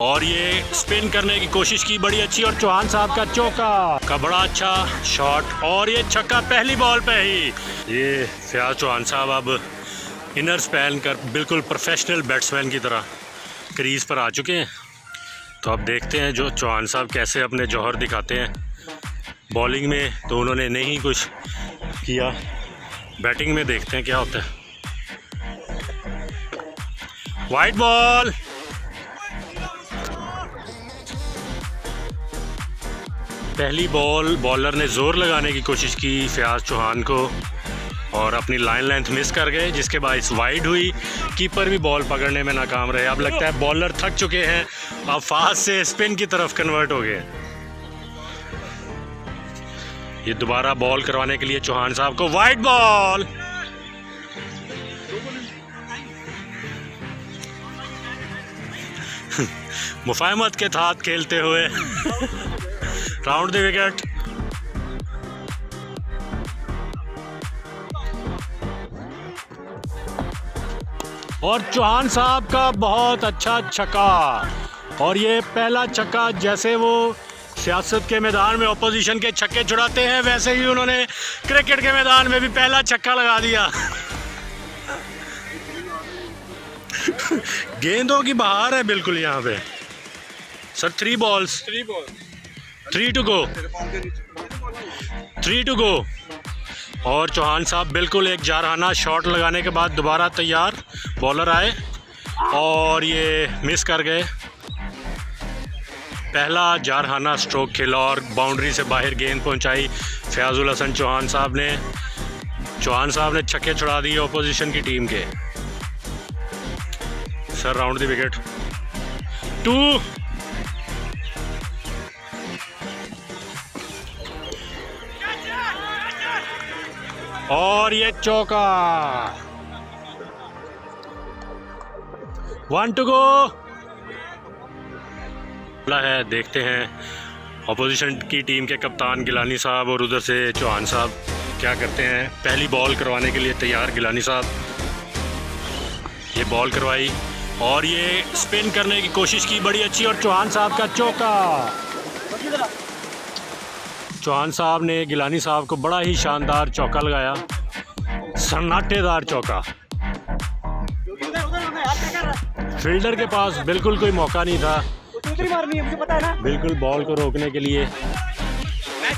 और ये स्पिन करने की कोशिश की बड़ी अच्छी, और चौहान साहब का चौका का बड़ा अच्छा शॉट, और ये छक्का पहली बॉल पे ही। ये फयाज चौहान साहब अब इनर्स पहन कर बिल्कुल प्रोफेशनल बैट्समैन की तरह क्रीज पर आ चुके हैं। तो अब देखते हैं जो चौहान साहब कैसे अपने जौहर दिखाते हैं। बॉलिंग में तो उन्होंने नहीं कुछ किया, बैटिंग में देखते हैं क्या होता है। वाइड बॉल, पहली बॉल बॉलर ने ज़ोर लगाने की कोशिश की फयाज चौहान को और अपनी लाइन लेंथ मिस कर गए, जिसके बायस वाइड हुई। कीपर भी बॉल पकड़ने में नाकाम रहे। अब लगता है बॉलर थक चुके हैं, अब फास्ट से स्पिन की तरफ कन्वर्ट हो गए। ये दोबारा बॉल करवाने के लिए चौहान साहब को वाइड बॉल, मुफाहमत के साथ खेलते हुए राउंड द विकेट। और चौहान साहब का बहुत अच्छा छक्का, और ये पहला छक्का जैसे वो सियासत के मैदान में ऑपोजिशन के छक्के छुड़ाते हैं, वैसे ही उन्होंने क्रिकेट के मैदान में भी पहला छक्का लगा दिया। गेंदों की बहार है बिल्कुल यहाँ पे सर। 3 balls, 3 to go। और चौहान साहब बिल्कुल एक जारहाना शॉट लगाने के बाद दोबारा तैयार, बॉलर आए और ये मिस कर गए। पहला जारहाना स्ट्रोक खेला और बाउंड्री से बाहर गेंद पहुंचाई फयाजुल हसन चौहान साहब ने। चौहान साहब ने छक्के छुड़ा दिए ऑपोजिशन की टीम के। Sir round the wicket 2। और ये चौका, 1 to go है। देखते हैं ऑपोजिशन की टीम के कप्तान गिलानी साहब और उधर से चौहान साहब क्या करते हैं। पहली बॉल करवाने के लिए तैयार गिलानी साहब, ये बॉल करवाई और ये स्पिन करने की कोशिश की बड़ी अच्छी, और चौहान साहब का चौका। चौहान साहब ने गिलानी साहब को बड़ा ही शानदार चौका लगाया, सन्नाटेदार चौका। फील्डर के पास बिल्कुल कोई मौका नहीं था, मारनी है, मुझे पता है ना। बिल्कुल बॉल को रोकने के लिए। मैं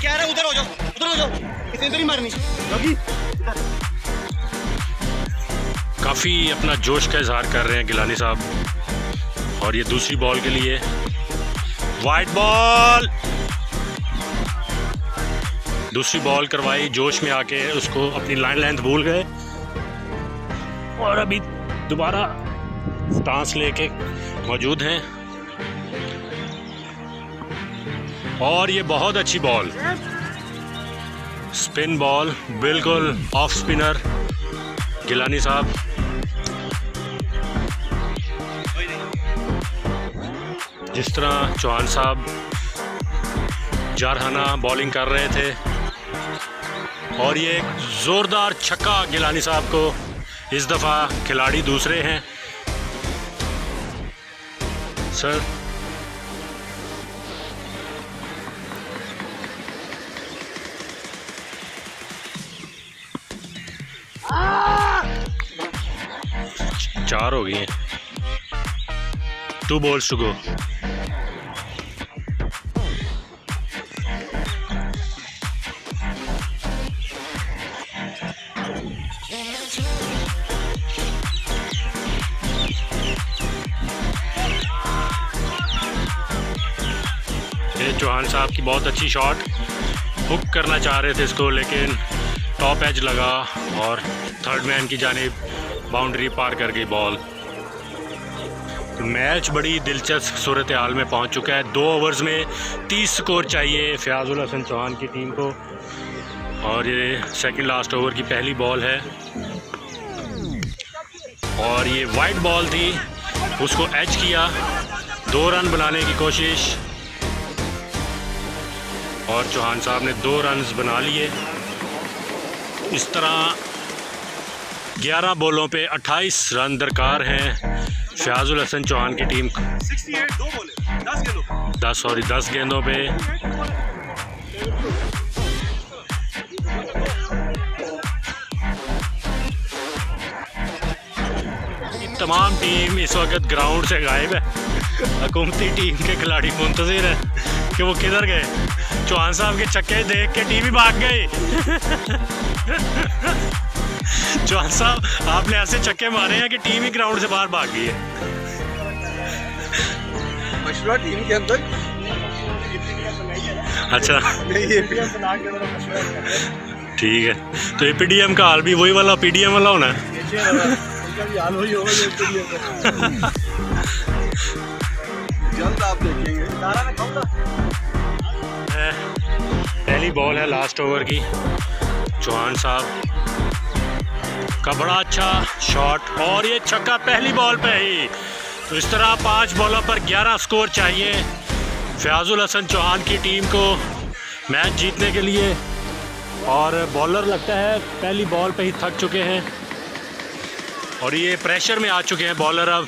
कह रहा हूं उधर हो जाओ, उधर हो जाओ, इतनी इधर ही मारनी होगी। काफ़ी अपना जोश का इजहार कर रहे हैं गिलानी साहब। और ये दूसरी बॉल के लिए वाइड बॉल, दूसरी बॉल करवाई, जोश में आके उसको अपनी लाइन लेंथ भूल गए और अभी दोबारा स्टांस लेके मौजूद हैं। और ये बहुत अच्छी बॉल, स्पिन बॉल, बिल्कुल ऑफ स्पिनर गिलानी साहब। जिस तरह चौहान साहब जारहाना बॉलिंग कर रहे थे, और ये एक ज़ोरदार छक्का गिलानी साहब को। इस दफ़ा खिलाड़ी दूसरे हैं सर। चार हो गई हैं, 2 balls to go। ये चौहान साहब की बहुत अच्छी शॉट, हुक करना चाह रहे थे इसको, लेकिन टॉप एज लगा और थर्ड मैन की जानिब बाउंड्री पार कर गई बॉल। मैच बड़ी दिलचस्प सूरत हाल में पहुंच चुका है। 2 ओवर्स में 30 स्कोर चाहिए फयाजुल हसन चौहान की टीम को, और ये सेकंड लास्ट ओवर की पहली बॉल है। और ये वाइड बॉल थी, उसको एज किया, 2 रन बनाने की कोशिश, और चौहान साहब ने 2 रन्स बना लिए। इस तरह 11 बॉलों पे 28 रन दरकार हैं फयाजुल हसन चौहान की टीम को। 68 2 बॉल 10 गेंदों पे। तमाम टीम इस वक्त ग्राउंड से गायब है। हुकूमती टीम के खिलाड़ी मुंतजिर हैं कि वो किधर गए। चौहान साहब के छक्के देख के टीम ही भाग गई। चौहान साहब आपने ऐसे छक्के मारे हैं कि टीम ही ग्राउंड से बाहर भाग गई है। मशवरा टीम के अंदर अच्छा ठीक है, तो एपीडीएम का हाल भी वही वाला पीडीएम वाला होना है। जल्द आप देखेंगे। पहली बॉल है लास्ट ओवर की। चौहान साहब का बड़ा अच्छा शॉट और ये छक्का पहली बॉल पे ही। तो इस तरह 5 बॉलों पर 11 स्कोर चाहिए फयाजुल हसन चौहान की टीम को मैच जीतने के लिए। और बॉलर लगता है पहली बॉल पे ही थक चुके हैं और ये प्रेशर में आ चुके हैं बॉलर। अब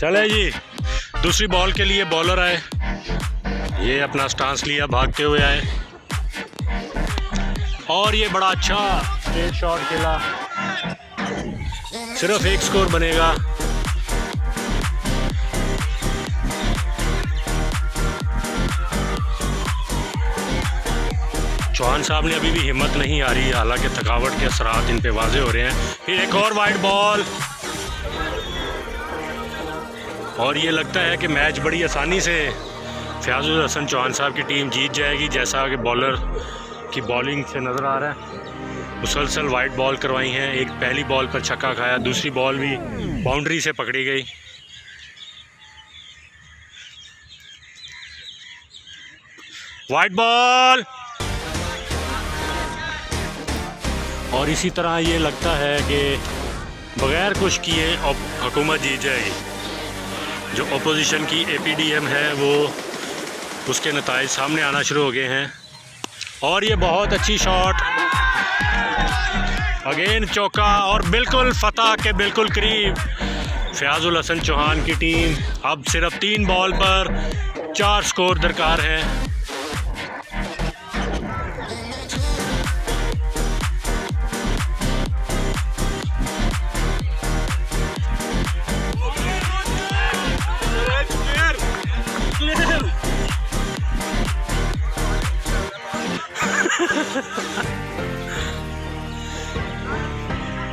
चले जी, दूसरी बॉल के लिए बॉलर आए। ये अपना स्टांस लिया, भागते हुए आए और ये बड़ा अच्छा स्ट्रेट शॉट खेला। सिर्फ 1 स्कोर बनेगा। चौहान साहब ने अभी भी हिम्मत नहीं आ रही, हालांकि थकावट के असरात इन पे वाजे हो रहे हैं। फिर एक और वाइड बॉल और ये लगता है कि मैच बड़ी आसानी से फयाजुल हसन चौहान साहब की टीम जीत जाएगी, जैसा कि बॉलर की बॉलिंग से नज़र आ रहा है। मुसलसल वाइड बॉल करवाई हैं। एक पहली बॉल पर छक्का खाया, दूसरी बॉल भी बाउंड्री से पकड़ी गई। वाइड बॉल और इसी तरह ये लगता है कि बगैर कुछ किए हुकूमत जीत जाएगी। जो अपोजिशन की एपीडीएम है वो उसके नताइज सामने आना शुरू हो गए हैं। और ये बहुत अच्छी शॉट, अगेन चौका और बिल्कुल फतह के बिल्कुल करीब फयाजुल हसन चौहान की टीम। अब सिर्फ 3 बॉल पर 4 स्कोर दरकार है।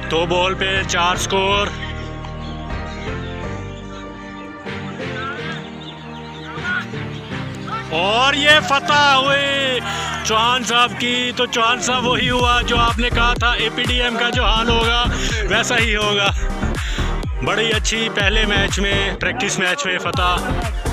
दो बॉल पे 4 स्कोर। और ये फतह हुई चौहान साहब की। तो चौहान साहब वही हुआ जो आपने कहा था, एपीडीएम का जो हाल होगा वैसा ही होगा। बड़ी अच्छी पहले मैच में, प्रैक्टिस मैच में फतह।